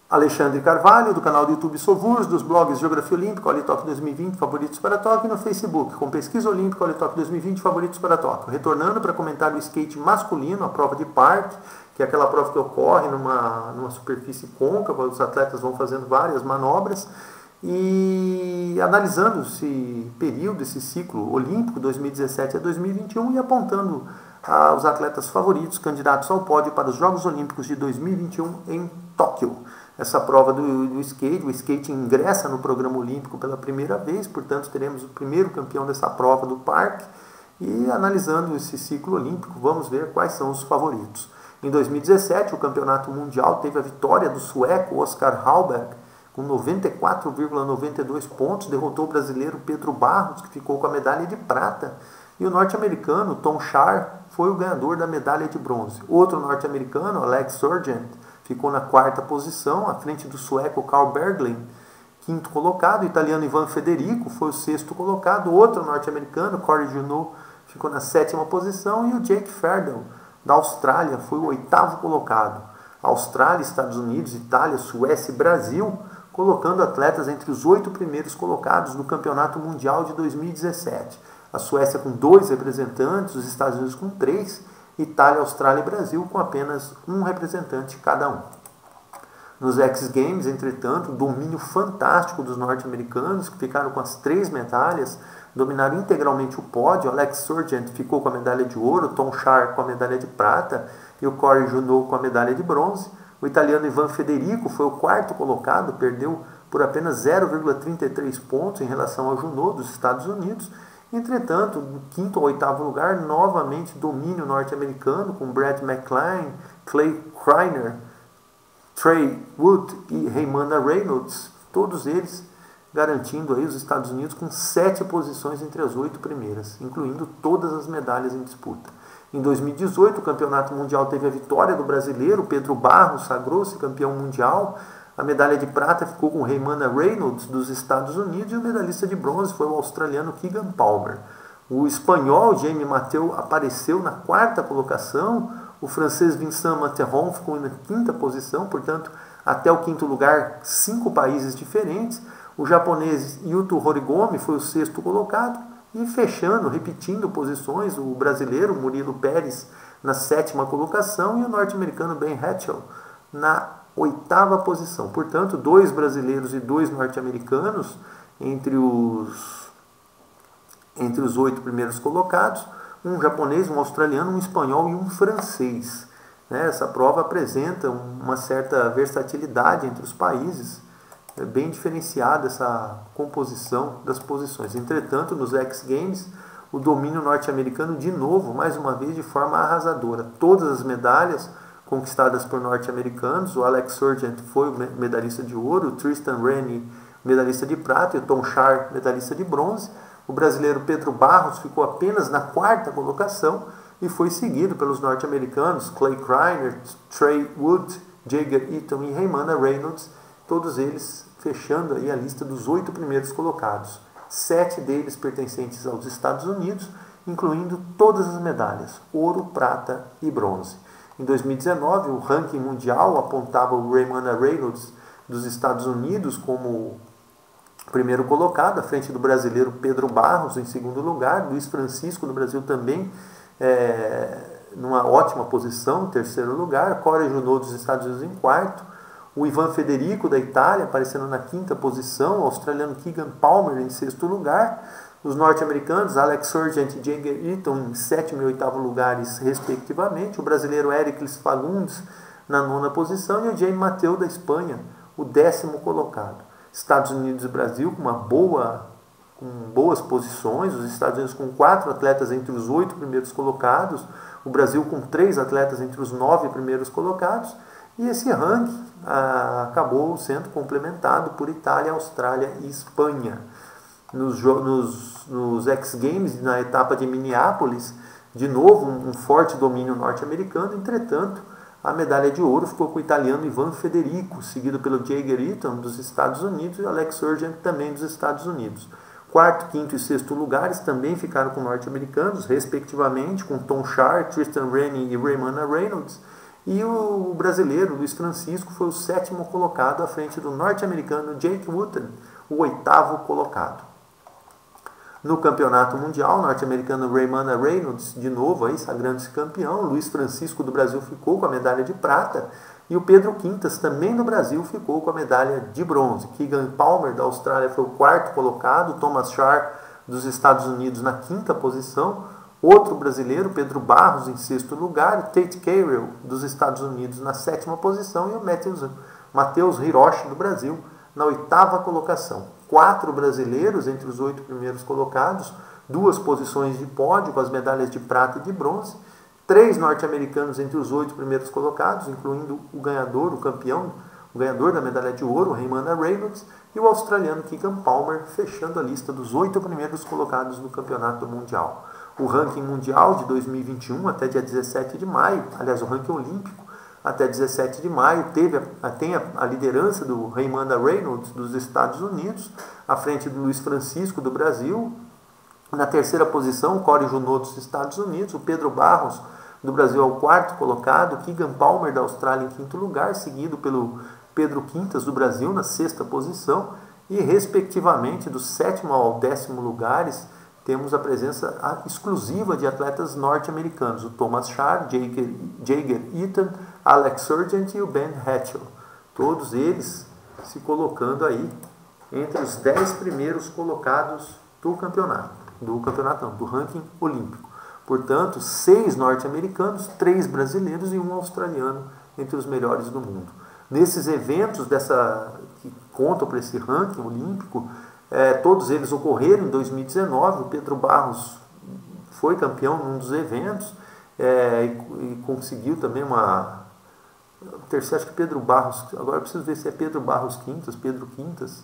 Alexandre Carvalho, do canal do YouTube Sovurs, dos blogs Geografia Olímpica, Olitoque 2020, Favoritos para Tóquio, e no Facebook, com Pesquisa Olímpica, Olitoque 2020, Favoritos para Tóquio. Retornando para comentar o skate masculino, a prova de parque, que é aquela prova que ocorre numa superfície côncava, os atletas vão fazendo várias manobras, e analisando esse período, esse ciclo olímpico 2017 a 2021 e apontando os atletas favoritos, candidatos ao pódio para os Jogos Olímpicos de 2021 em Tóquio. Essa prova do skate, o skate ingressa no programa olímpico pela primeira vez, portanto teremos o primeiro campeão dessa prova do parque, e analisando esse ciclo olímpico, vamos ver quais são os favoritos. Em 2017, o campeonato mundial teve a vitória do sueco Oscar Hallberg, com 94,92 pontos, derrotou o brasileiro Pedro Barros, que ficou com a medalha de prata, e o norte-americano Tom Schaar foi o ganhador da medalha de bronze. Outro norte-americano, Alex Sargent, ficou na quarta posição, à frente do sueco Carl Berglin, quinto colocado. O italiano Ivan Federico foi o sexto colocado. Outro norte-americano, Corey Junot, ficou na sétima posição. E o Jake Ferdel, da Austrália, foi o oitavo colocado. Austrália, Estados Unidos, Itália, Suécia e Brasil, colocando atletas entre os 8 primeiros colocados no Campeonato Mundial de 2017. A Suécia com 2 representantes, os Estados Unidos com 3, Itália, Austrália e Brasil com apenas um representante cada um. Nos X Games, entretanto, domínio fantástico dos norte-americanos, que ficaram com as 3 medalhas, dominaram integralmente o pódio. Alex Sargent ficou com a medalha de ouro, Tom Schaar com a medalha de prata e o Corey Junot com a medalha de bronze. O italiano Ivan Federico foi o quarto colocado, perdeu por apenas 0,33 pontos em relação ao Junot dos Estados Unidos. Entretanto, do quinto ao oitavo lugar, novamente domínio norte-americano, com Brad McClain, Clay Kreiner, Trey Wood e Raymanda Reynolds, todos eles garantindo aí os Estados Unidos com 7 posições entre as 8 primeiras, incluindo todas as medalhas em disputa. Em 2018, o Campeonato Mundial teve a vitória do brasileiro Pedro Barros, sagrou-se campeão mundial. A medalha de prata ficou com Raymanda Reynolds, dos Estados Unidos, e o medalhista de bronze foi o australiano Keegan Palmer. O espanhol Jaime Mateu apareceu na quarta colocação, o francês Vincent Materon ficou na quinta posição, portanto, até o quinto lugar, 5 países diferentes. O japonês Yuto Horigome foi o sexto colocado, e fechando, repetindo posições, o brasileiro Murilo Pérez na sétima colocação e o norte-americano Ben Hatchell na oitava posição. Portanto, 2 brasileiros e 2 norte-americanos entre os 8 primeiros colocados, um japonês, um australiano, um espanhol e um francês. Essa prova apresenta uma certa versatilidade entre os países, é bem diferenciada essa composição das posições. Entretanto, nos X Games, o domínio norte-americano de novo, mais uma vez, de forma arrasadora. Todas as medalhas conquistadas por norte-americanos, o Alex Sargent foi o medalhista de ouro, o Tristan Rennie, medalhista de prata, e o Tom Schaar, medalhista de bronze. O brasileiro Pedro Barros ficou apenas na quarta colocação e foi seguido pelos norte-americanos Clay Kreiner, Trey Wood, Jager Eaton e Raymanda Reynolds, todos eles fechando aí a lista dos 8 primeiros colocados. 7 deles pertencentes aos Estados Unidos, incluindo todas as medalhas, ouro, prata e bronze. Em 2019, o ranking mundial apontava o Raymanda Reynolds dos Estados Unidos como primeiro colocado, à frente do brasileiro Pedro Barros em segundo lugar, Luiz Francisco do Brasil também numa ótima posição, em terceiro lugar, Corey Junot dos Estados Unidos em quarto, o Ivan Federico da Itália aparecendo na quinta posição, o australiano Keegan Palmer em sexto lugar, os norte-americanos Alex Sargent e Jager Eaton em sétimo e oitavo lugares respectivamente, o brasileiro Éricles Fagundes na nona posição e o Jaime Mateu da Espanha, o 10º colocado. Estados Unidos e Brasil com boas posições, os Estados Unidos com 4 atletas entre os 8 primeiros colocados, o Brasil com 3 atletas entre os 9 primeiros colocados, e esse ranking acabou sendo complementado por Itália, Austrália e Espanha. Nos X Games, na etapa de Minneapolis, de novo um forte domínio norte-americano, entretanto, a medalha de ouro ficou com o italiano Ivan Federico, seguido pelo Jager Eaton dos Estados Unidos e Alex Sargent também dos Estados Unidos. Quarto, quinto e sexto lugares também ficaram com norte-americanos, respectivamente com Tom Schaar, Tristan Rennie e Raymanda Reynolds. E o brasileiro, Luiz Francisco, foi o 7º colocado à frente do norte-americano Jake Wooten, o 8º colocado. No campeonato mundial, o norte-americano Raymond Reynolds, de novo, aí sagrando-se campeão. Luiz Francisco do Brasil ficou com a medalha de prata. E o Pedro Quintas, também do Brasil, ficou com a medalha de bronze. Keegan Palmer, da Austrália, foi o 4º colocado. Thomas Schaar, dos Estados Unidos, na 5ª posição. Outro brasileiro, Pedro Barros, em 6º lugar. Tate Carrell, dos Estados Unidos, na 7ª posição. E o Matheus Hiroshi, do Brasil, na 8ª colocação. 4 brasileiros entre os 8 primeiros colocados, 2 posições de pódio com as medalhas de prata e de bronze, 3 norte-americanos entre os 8 primeiros colocados, incluindo o ganhador, o campeão, o ganhador da medalha de ouro, Raymond Reynolds, e o australiano Keegan Palmer, fechando a lista dos 8 primeiros colocados no campeonato mundial. O ranking mundial de 2021 até dia 17 de maio, aliás, o ranking olímpico, até 17 de maio, tem a liderança do Raymond Reynolds, dos Estados Unidos, à frente do Luiz Francisco, do Brasil. Na 3ª posição, o Corey Junot, dos Estados Unidos. O Pedro Barros, do Brasil, é o 4º colocado. Keegan Palmer, da Austrália, em 5º lugar, seguido pelo Pedro Quintas, do Brasil, na 6ª posição. E, respectivamente, do 7º ao 10º lugares, temos a presença exclusiva de atletas norte-americanos, o Thomas Schaar, Jager Eaton, Alex Sargent e o Ben Hatchell. Todos eles se colocando aí entre os 10 primeiros colocados do do ranking olímpico. Portanto, 6 norte-americanos, 3 brasileiros e 1 australiano entre os melhores do mundo. Nesses eventos que contam para esse ranking olímpico, todos eles ocorreram em 2019. O Pedro Barros foi campeão num dos eventos e conseguiu também acho que Pedro Barros, agora eu preciso ver se é Pedro Barros Quintas, Pedro Quintas,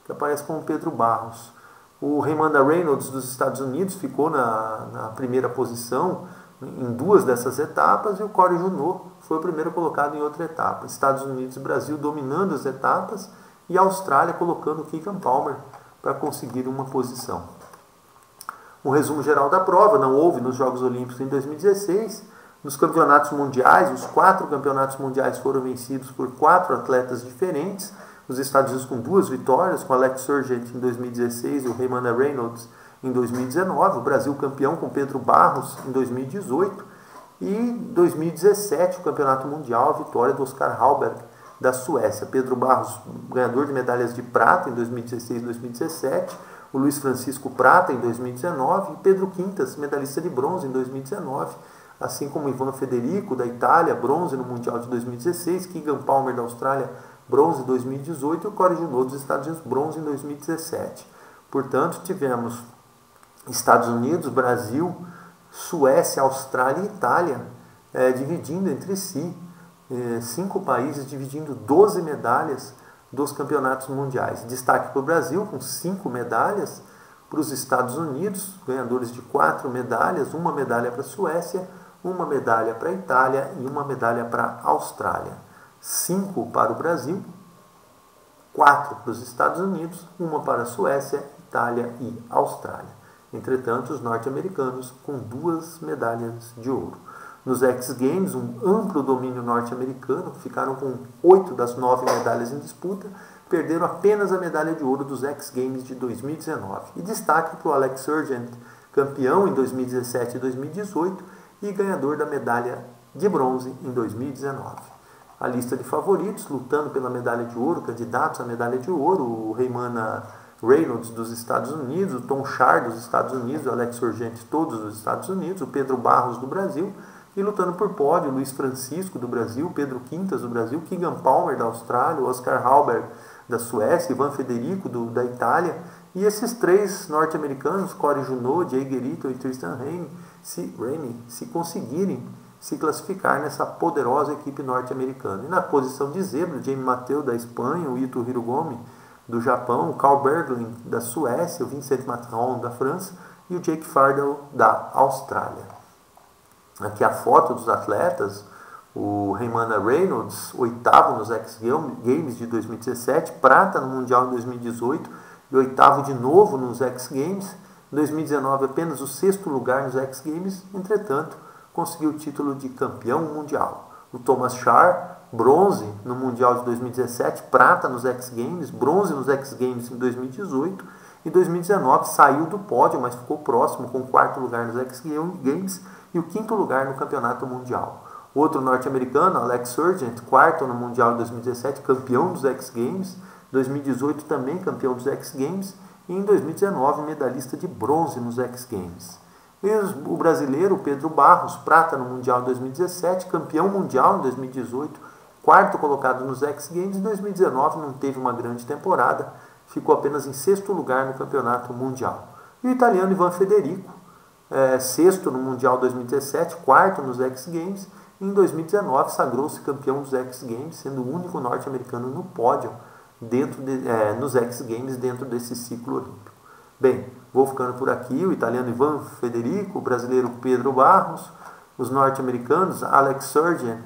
que aparece como Pedro Barros. O Raymond Reynolds, dos Estados Unidos, ficou na 1ª posição em 2 dessas etapas, e o Corey Junot foi o primeiro colocado em outra etapa. Estados Unidos e Brasil dominando as etapas, e a Austrália colocando o Keegan Palmer para conseguir uma posição. Um resumo geral da prova: não houve nos Jogos Olímpicos em 2016. Nos campeonatos mundiais, os 4 campeonatos mundiais foram vencidos por 4 atletas diferentes. Os Estados Unidos com 2 vitórias, com Alex Sargent em 2016 e o Raymond Reynolds em 2019. O Brasil campeão com Pedro Barros em 2018. E em 2017, o campeonato mundial, a vitória do Oscar Hallberg, da Suécia. Pedro Barros, ganhador de medalhas de prata em 2016 e 2017. O Luiz Francisco, prata em 2019. E Pedro Quintas, medalhista de bronze em 2019. Assim como Ivan Federico, da Itália, bronze no Mundial de 2016. Keegan Palmer, da Austrália, bronze em 2018. E o Corey Junot, dos Estados Unidos, bronze em 2017. Portanto, tivemos Estados Unidos, Brasil, Suécia, Austrália e Itália dividindo entre si. 5 países dividindo 12 medalhas dos campeonatos mundiais. Destaque para o Brasil, com 5 medalhas, para os Estados Unidos, ganhadores de 4 medalhas, 1 medalha para a Suécia, 1 medalha para a Itália e 1 medalha para a Austrália. 5 para o Brasil, 4 para os Estados Unidos, 1 para a Suécia, Itália e Austrália. Entretanto, os norte-americanos com 2 medalhas de ouro. Nos X Games, um amplo domínio norte-americano, ficaram com 8 das 9 medalhas em disputa, perderam apenas a medalha de ouro dos X Games de 2019. E destaque para o Alex Sargent, campeão em 2017 e 2018 e ganhador da medalha de bronze em 2019. A lista de favoritos, lutando pela medalha de ouro, candidatos à medalha de ouro: o Raymond Reynolds, dos Estados Unidos, o Tom Schaar, dos Estados Unidos, o Alex Sargent, todos dos Estados Unidos, o Pedro Barros, do Brasil. E lutando por pódio, Luiz Francisco, do Brasil, Pedro Quintas, do Brasil, Keegan Palmer, da Austrália, Oscar Hallberg, da Suécia, Ivan Federico, da Itália. E esses 3 norte-americanos, Corey Junot, Jager Eaton e Tristan Ramey, se conseguirem se classificar nessa poderosa equipe norte-americana. E na posição de zebra, o Jamie Mateu, da Espanha, o Ito Hirogomi, do Japão, o Carl Berglund, da Suécia, o Vincent Matron, da França, e o Jake Fardell, da Austrália. Aqui a foto dos atletas: o Raymond Reynolds, 8º nos X Games de 2017, prata no Mundial em 2018 e 8º de novo nos X Games. Em 2019, apenas o 6º lugar nos X Games, entretanto, conseguiu o título de campeão mundial. o Thomas Schaar, bronze no Mundial de 2017, prata nos X Games, bronze nos X Games em 2018. Em 2019 saiu do pódio, mas ficou próximo, com o 4º lugar nos X Games e o 5º lugar no Campeonato Mundial. Outro norte-americano, Alex Sargent, 4º no Mundial de 2017, campeão dos X Games. 2018 também campeão dos X Games. E em 2019 medalhista de bronze nos X Games. E o brasileiro Pedro Barros, prata no Mundial de 2017, campeão mundial em 2018, 4º colocado nos X Games. Em 2019 não teve uma grande temporada, ficou apenas em 6º lugar no Campeonato Mundial. E o italiano Ivan Federico, 6º no Mundial 2017, 4º nos X Games. E em 2019 sagrou-se campeão dos X Games, sendo o único norte-americano no pódio nos X Games dentro desse ciclo olímpico. Bem, vou ficando por aqui. O italiano Ivan Federico, o brasileiro Pedro Barros, os norte-americanos Alex Sargent,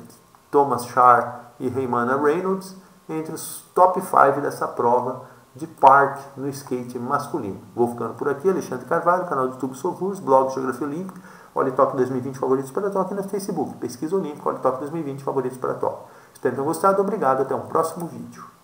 Thomas Schaar e Heymana Reynolds, entre os top 5 dessa prova de park no skate masculino. Vou ficando por aqui. Alexandre Carvalho, canal do YouTube Sovus, blog Geografia Olímpica, Olitok 2020 Favoritos para Tóquio no Facebook, Pesquisa Olímpica, Olitok 2020 Favoritos para Tóquio. Espero que tenham gostado. Obrigado. Até um próximo vídeo.